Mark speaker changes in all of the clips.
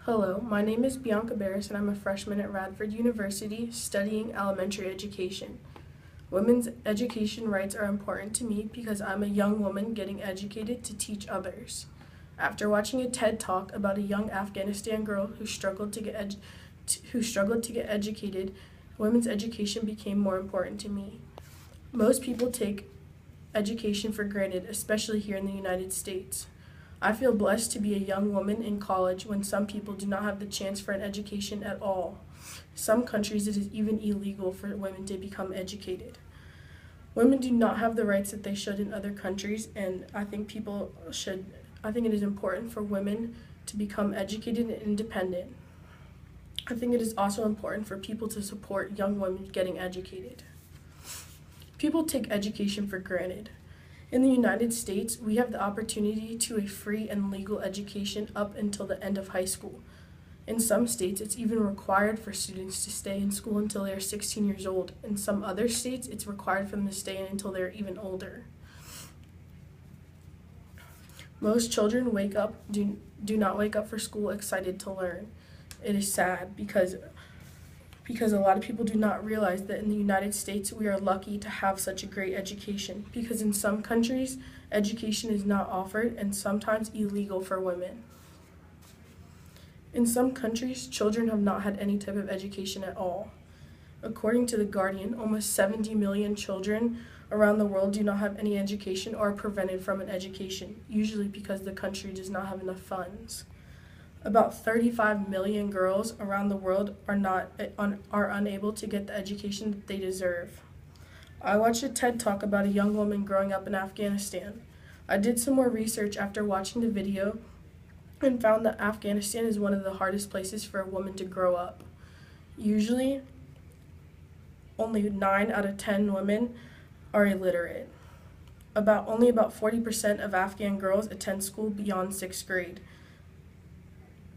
Speaker 1: Hello, my name is Bianca Barris and I'm a freshman at Radford University studying elementary education. Women's education rights are important to me because I'm a young woman getting educated to teach others. After watching a TED Talk about a young Afghanistan girl who struggled to get educated, women's education became more important to me. Most people take education for granted, especially here in the United States. I feel blessed to be a young woman in college when some people do not have the chance for an education at all. Some countries it is even illegal for women to become educated. Women do not have the rights that they should in other countries, and I think it is important for women to become educated and independent. I think it is also important for people to support young women getting educated. People take education for granted. In the United States, we have the opportunity to a free and legal education up until the end of high school. In some states, it's even required for students to stay in school until they are 16 years old. In some other states, it's required for them to stay in until they're even older. Most children do not wake up for school excited to learn. It is sad because a lot of people do not realize that in the United States we are lucky to have such a great education, because in some countries education is not offered and sometimes illegal for women. In some countries, children have not had any type of education at all. According to The Guardian, almost 70 million children around the world do not have any education or are prevented from an education, usually because the country does not have enough funds. About 35 million girls around the world are unable to get the education that they deserve. I watched a TED Talk about a young woman growing up in Afghanistan. I did some more research after watching the video and found that Afghanistan is one of the hardest places for a woman to grow up. Usually, only 9 out of 10 women are illiterate. Only about 40% of Afghan girls attend school beyond 6th grade.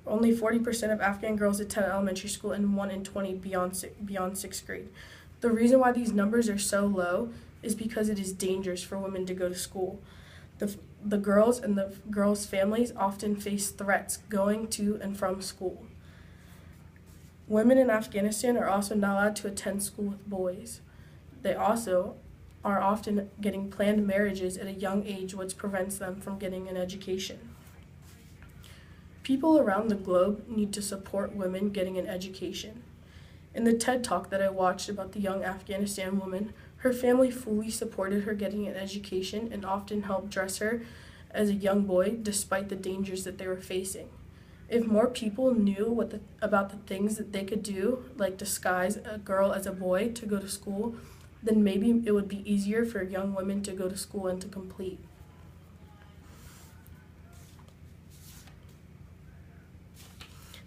Speaker 1: Only 40% of Afghan girls attend elementary school and 1 in 20 beyond 6th grade. The reason why these numbers are so low is because it is dangerous for women to go to school. The girls and the girls' families often face threats going to and from school. Women in Afghanistan are also not allowed to attend school with boys. They also are often getting planned marriages at a young age, which prevents them from getting an education. People around the globe need to support women getting an education. In the TED Talk that I watched about the young Afghanistan woman, her family fully supported her getting an education and often helped dress her as a young boy despite the dangers that they were facing. If more people knew about the things that they could do, like disguise a girl as a boy to go to school, then maybe it would be easier for young women to go to school and to complete.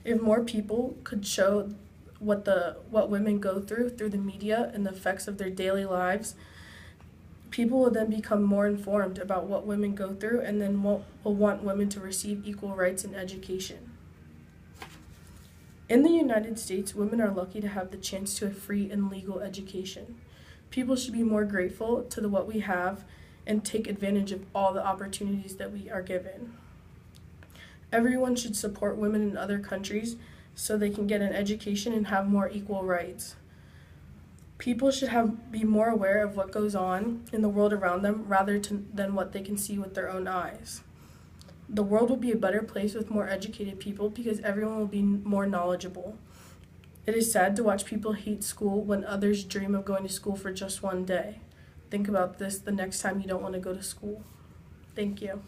Speaker 1: If more people could show what women go through the media and the effects of their daily lives, people will then become more informed about what women go through and then will want women to receive equal rights in education. In the United States, women are lucky to have the chance to a free and legal education. People should be more grateful to what we have and take advantage of all the opportunities that we are given. Everyone should support women in other countries so they can get an education and have more equal rights. People should be more aware of what goes on in the world around them than what they can see with their own eyes. The world will be a better place with more educated people because everyone will be more knowledgeable. It is sad to watch people hate school when others dream of going to school for just one day. Think about this the next time you don't want to go to school. Thank you.